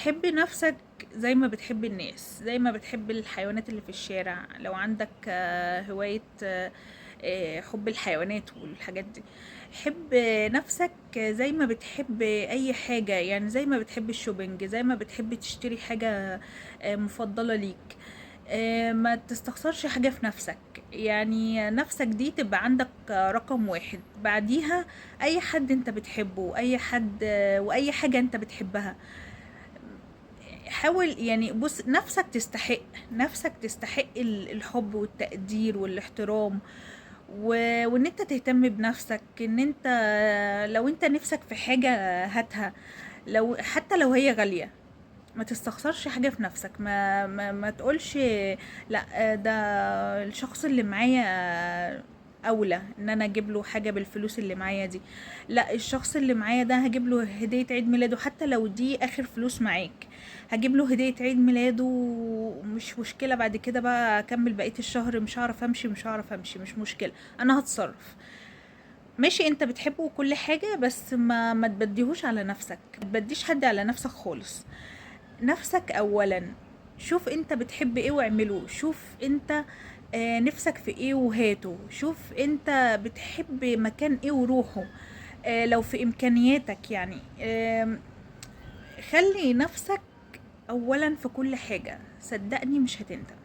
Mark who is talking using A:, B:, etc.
A: حب نفسك زي ما بتحب الناس، زي ما بتحب الحيوانات اللي في الشارع. لو عندك هواية حب الحيوانات والحاجات دي، حب نفسك زي ما بتحب اي حاجة. يعني زي ما بتحب الشوبينج، زي ما بتحب تشتري حاجة مفضلة ليك. ما تستخسرش حاجة في نفسك. يعني نفسك دي تبقى عندك رقم واحد، بعديها اي حد انت بتحبه، اي حد واي حاجة انت بتحبها. حاول يعني، بص، نفسك تستحق، نفسك تستحق الحب والتقدير والاحترام. وان انت تهتم بنفسك، ان انت لو انت نفسك في حاجة هاتها، لو حتى لو هي غالية. ما تستخسرش حاجة في نفسك. ما تقولش لا ده الشخص اللي معايا اولى ان انا اجيب له حاجة بالفلوس اللي معايا دي. لا، الشخص اللي معايا ده هجيب له هدية عيد ميلاده، حتى لو دي اخر فلوس معاك. هجيب له هدية عيد ميلاده، مش مشكلة. بعد كده بقى اكمل بقية الشهر، مش هعرف امشي، مش مشكلة. انا هتصرف. ماشي، انت بتحبه كل حاجة، بس ما تبديهوش على نفسك، ما تبديش حد على نفسك خالص. نفسك اولا. شوف انت بتحب ايه واعمله. شوف انت نفسك في ايه وهاته. شوف انت بتحب مكان ايه وروحه. لو في امكانياتك يعني. خلي نفسك اولا في كل حاجة، صدقني مش هتندم.